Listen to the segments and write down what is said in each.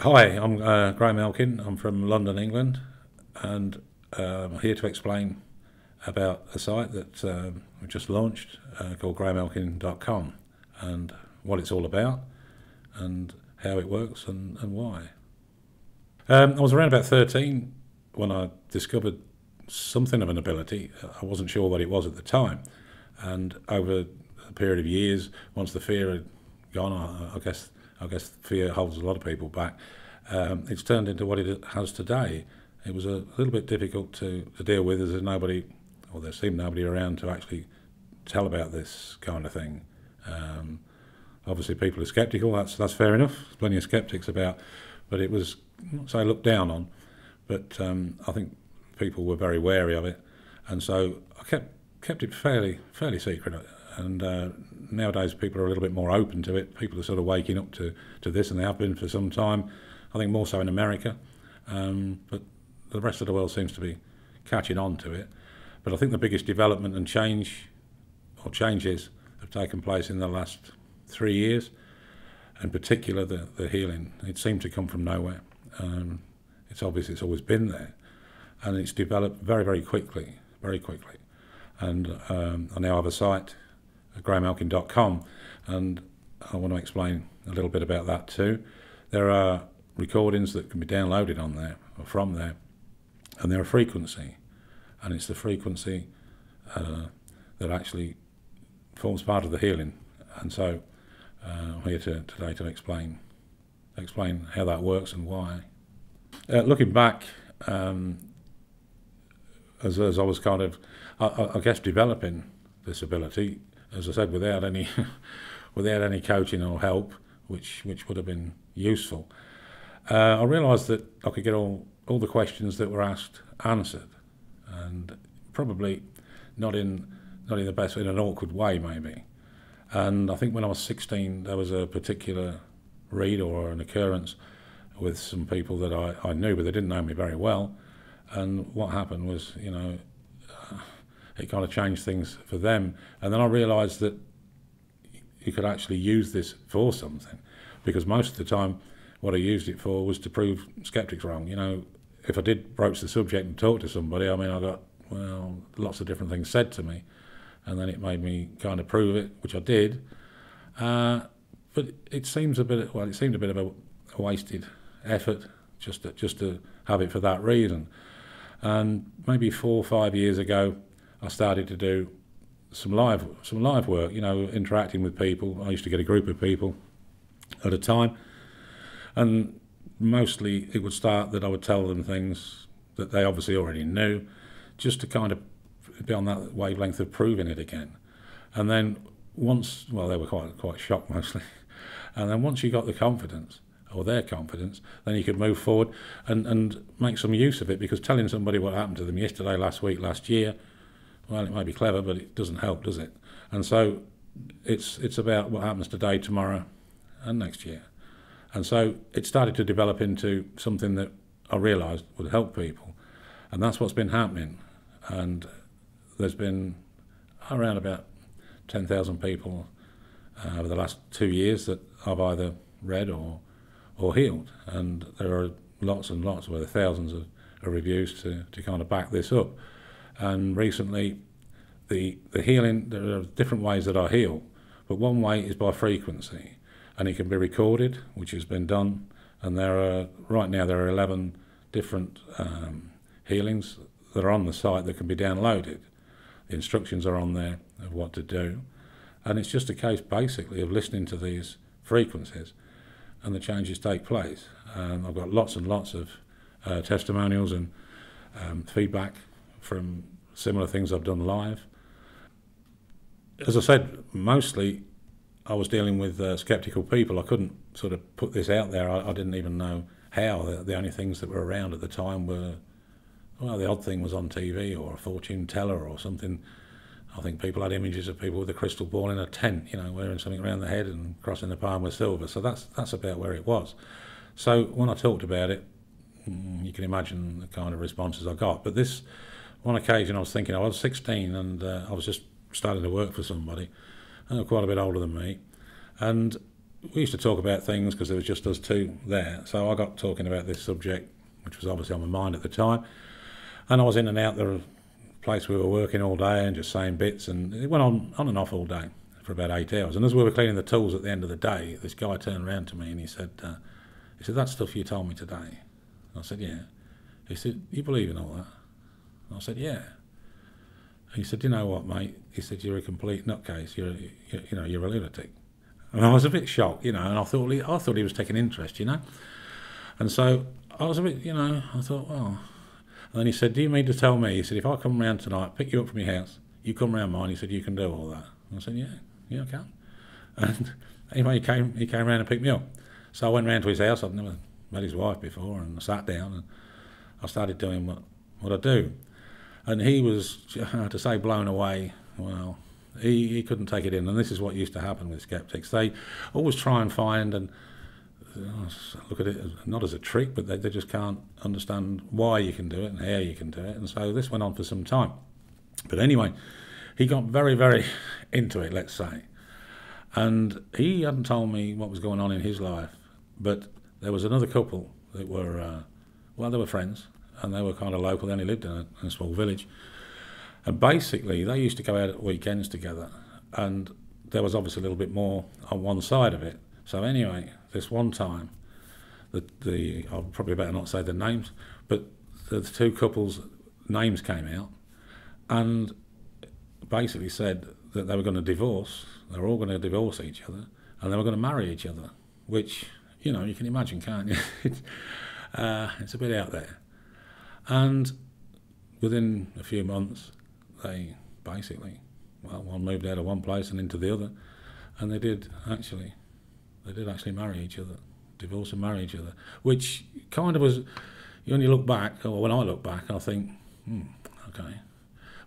Hi, I'm Graham Elkin. I'm from London, England, and I'm here to explain about a site that we've just launched called grahamelkin.com and what it's all about and how it works and why. I was around about 13 when I discovered something of an ability. I wasn't sure what it was at the time, and over a period of years, once the fear had gone, I guess fear holds a lot of people back. It's turned into what it has today. It was a little bit difficult to deal with, as there's nobody, or there seemed nobody around to actually tell about this kind of thing. Obviously, people are sceptical. That's fair enough. There's plenty of skeptics about, but it was not say looked down on. But I think people were very wary of it, and so I kept it fairly secret. And nowadays, people are a little bit more open to it. People are sort of waking up to this, and they have been for some time. I think more so in America, but the rest of the world seems to be catching on to it. But I think the biggest development and changes have taken place in the last 3 years. In particular, the healing. It seemed to come from nowhere. It's obvious it's always been there, and it's developed very quickly. And I now have a site, grahamelkin.com, and I want to explain a little bit about that too. There are recordings that can be downloaded on there or from there, and they're a frequency, and it's the frequency that actually forms part of the healing. And so I'm here today to explain how that works and why. Looking back, as I was kind of, I guess, developing this ability, as I said, without any without any coaching or help, which would have been useful. I realised that I could get all the questions that were asked answered, and probably not in the best, in an awkward way maybe. And I think when I was 16, there was a particular read or an occurrence with some people that I knew, but they didn't know me very well. And what happened was, it kind of changed things for them. And then I realised that you could actually use this for something, because most of the time what I used it for was to prove skeptics wrong. If I did broach the subject and talk to somebody, I got, lots of different things said to me, and then it made me kind of prove it, which I did. But it seemed a bit of a wasted effort just to have it for that reason. And maybe 4 or 5 years ago, I started to do some live work, interacting with people. I used to get a group of people at a time, and mostly it would start that I would tell them things that they obviously already knew, just to kind of be on that wavelength of proving it again. And then once, they were quite shocked mostly, and then once you got the confidence, or their confidence, then you could move forward and make some use of it, because telling somebody what happened to them yesterday, last week, last year, it may be clever, but it doesn't help, does it? And so it's about what happens today, tomorrow, and next year. And so it started to develop into something that I realised would help people, and that's what's been happening. And there's been around about 10,000 people over the last 2 years that I've either read or healed, and there are lots and lots, thousands of reviews to kind of back this up. And recently, the healing, there are different ways that I heal, but one way is by frequency, and it can be recorded, which has been done. And right now there are 11 different healings that are on the site that can be downloaded. The instructions are on there of what to do, and it's just a case basically of listening to these frequencies, and the changes take place. I've got lots and lots of testimonials and feedback from similar things I've done live. As I said, mostly I was dealing with sceptical people. I couldn't sort of put this out there. I didn't even know how. The only things that were around at the time were, the odd thing was on TV or a fortune teller or something. I think people had images of people with a crystal ball in a tent, wearing something around the head and crossing the palm with silver. So that's about where it was. So when I talked about it, you can imagine the kind of responses I got. But this one occasion, I was thinking, I was 16 and I was just starting to work for somebody, quite a bit older than me. And we used to talk about things because there was just us two there. So I got talking about this subject, which was obviously on my mind at the time. And I was in and out the place we were working all day and just saying bits, and it went on and off all day for about 8 hours. And as we were cleaning the tools at the end of the day, this guy turned around to me and he said, that stuff you told me today? And I said, yeah. He said, you believe in all that? And I said, yeah. And he said, you know what, mate? He said, you're a complete nutcase. You're a lunatic. And I was a bit shocked, and I thought he was taking interest, And so I was a bit, I thought, well. And then he said, do you mean to tell me? He said, if I come round tonight, pick you up from your house, you come round mine. He said, you can do all that. And I said, yeah, I can. And anyway, he came round and picked me up. So I went round to his house. I'd never met his wife before, and I sat down and I started doing what I do. And he was, to say blown away, well, he couldn't take it in. And this is what used to happen with skeptics. They always try and find and look at it not as a trick, but they just can't understand why you can do it and how you can do it. And so this went on for some time. But anyway, he got very, very into it, let's say. And he hadn't told me what was going on in his life. But there was another couple that were, they were friends, and they were kind of local. They only lived in a small village. And basically, they used to go out at weekends together. And there was obviously a little bit more on one side of it. So anyway, this one time, I'll probably better not say the names, but the two couples' names came out and basically said that they were going to divorce. They were all going to divorce each other, and they were going to marry each other, which, you can imagine, can't you? It's a bit out there. And within a few months, they basically, one moved out of one place and into the other, and they did actually marry each other, divorce and marry each other, which kind of was, when you look back, or when I look back, I think, okay,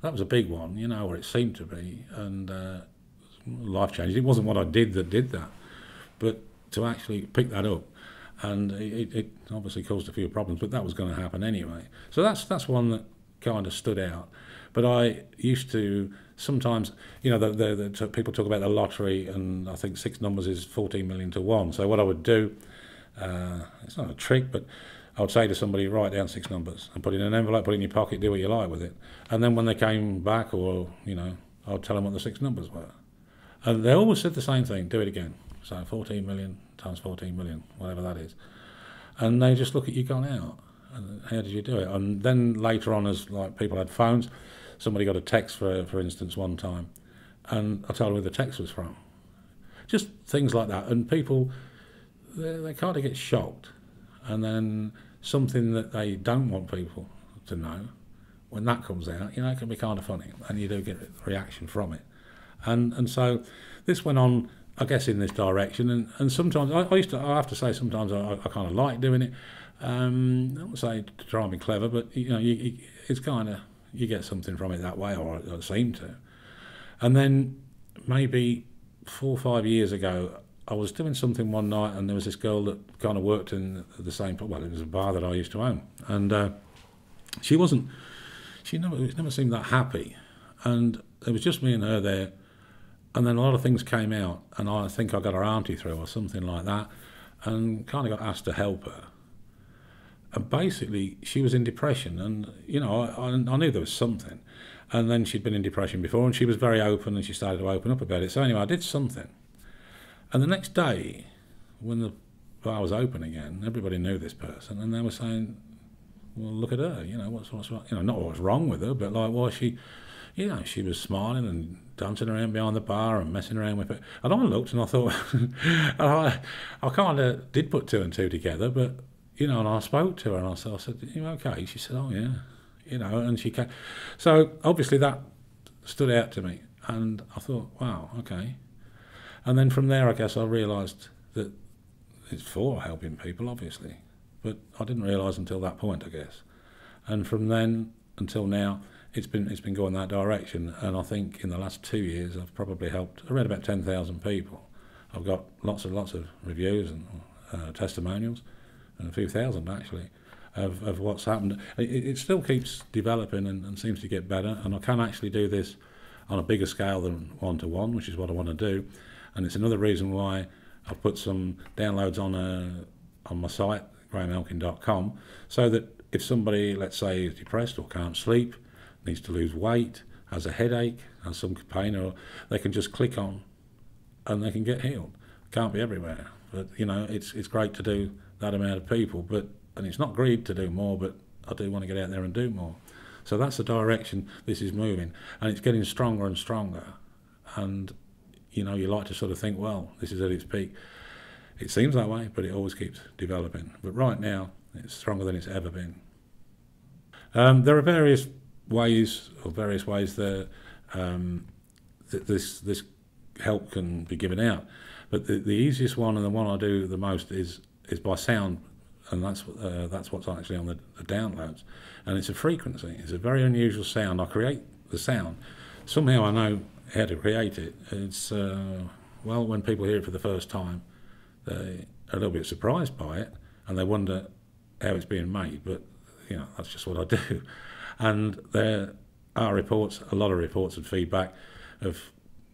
that was a big one, or it seemed to be, and life changed. It wasn't what I did that did that, but to actually pick that up, and it obviously caused a few problems, but that was going to happen anyway. So that's one that kind of stood out. But I used to sometimes, the people talk about the lottery, and I think 6 numbers is 14 million to 1. So what I would do, it's not a trick, but I would say to somebody, write down 6 numbers and put it in an envelope, put it in your pocket, do what you like with it. And then when they came back, or, I would tell them what the 6 numbers were. And they always said the same thing, do it again. So 14 million times 14 million, whatever that is. And they just look at you going out. And how did you do it? And then later on, as like people had phones, somebody got a text, for instance, one time, and I told them who the text was from. Just things like that. And people, they kind of get shocked. And then something that they don't want people to know, when that comes out, it can be kind of funny, and you do get a reaction from it. And so this went on, I guess, in this direction. And sometimes, I have to say, sometimes I kind of like doing it. I won't say to try and be clever, but it's kind of, you get something from it that way, or it seemed to. And then maybe 4 or 5 years ago, I was doing something one night, and there was this girl that kind of worked in the same, it was a bar that I used to own, and she never seemed that happy, and it was just me and her there. And then a lot of things came out, and I think I got her auntie through or something like that, and kind of got asked to help her. And basically, she was in depression, and, I knew there was something. And then she'd been in depression before, and she was very open, and she started to open up about it. So anyway, I did something. And the next day, when the bar was open again, everybody knew this person, and they were saying, well, look at her, what's not what was wrong with her, but like, why she... she was smiling and dancing around behind the bar and messing around with it. And I looked and I thought, I kind of did put 2 and 2 together, but, and I spoke to her and I said, you okay? She said, oh, yeah, and she came. So obviously that stood out to me, and I thought, wow, okay. And then from there, I guess I realised that it's for helping people, obviously, but I didn't realise until that point, I guess. And from then until now, it's been going that direction, and I think in the last 2 years I've probably helped around about 10,000 people. I've got lots and lots of reviews and testimonials, and a few thousand actually, of what's happened. It still keeps developing and seems to get better, and I can actually do this on a bigger scale than 1-to-1, which is what I want to do. And it's another reason why I've put some downloads on my site, grahamelkin.com, so that if somebody, let's say, is depressed or can't sleep, needs to lose weight, has a headache, has some pain, or they can just click on and they can get healed. Can't be everywhere, but it's great to do that amount of people. And it's not greed to do more, but I do want to get out there and do more. So that's the direction this is moving, and it's getting stronger and stronger. And you like to sort of think, well, this is at its peak. It seems that way, but it always keeps developing. But right now, it's stronger than it's ever been. There are various ways that this help can be given out. But the easiest one, and the one I do the most, is by sound, and that's what's actually on the downloads. And it's a frequency. It's a very unusual sound. I create the sound. Somehow I know how to create it. It's when people hear it for the first time, they're a little bit surprised by it, and they wonder how it's being made. But that's just what I do. And there are a lot of reports and feedback of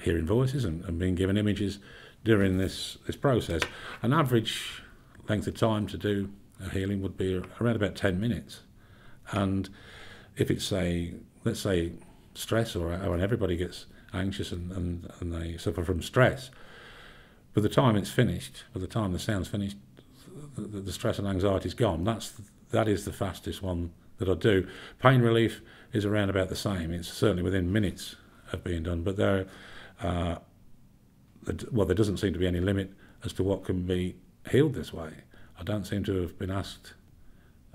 hearing voices and being given images during this process. An average length of time to do a healing would be around about 10 minutes. And if it's let's say stress, or when everybody gets anxious and they suffer from stress, by the time it's finished, by the time the sound's finished, the stress and anxiety's gone. That is the fastest one that I do. Pain relief is around about the same. It's certainly within minutes of being done, but there doesn't seem to be any limit as to what can be healed this way. I don't seem to have been asked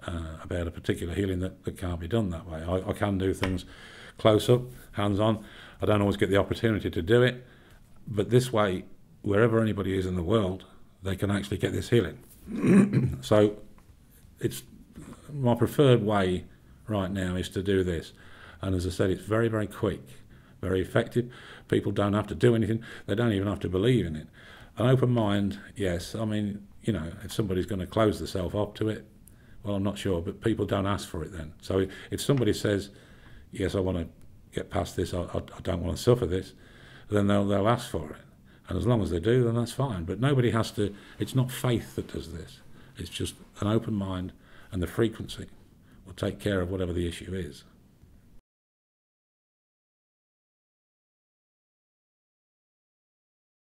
about a particular healing that can't be done that way. I can do things close up, hands on. I don't always get the opportunity to do it, but this way, wherever anybody is in the world, they can actually get this healing. So it's my preferred way right now is to do this. And as I said, it's very, very quick, very effective. People don't have to do anything. They don't even have to believe in it. An open mind, yes. I mean, if somebody's going to close themselves up to it, well, I'm not sure, but people don't ask for it then. So if somebody says, yes, I want to get past this, I don't want to suffer this, then they'll ask for it. And as long as they do, then that's fine. But nobody has to, it's not faith that does this. It's just an open mind, and the frequency will take care of whatever the issue is.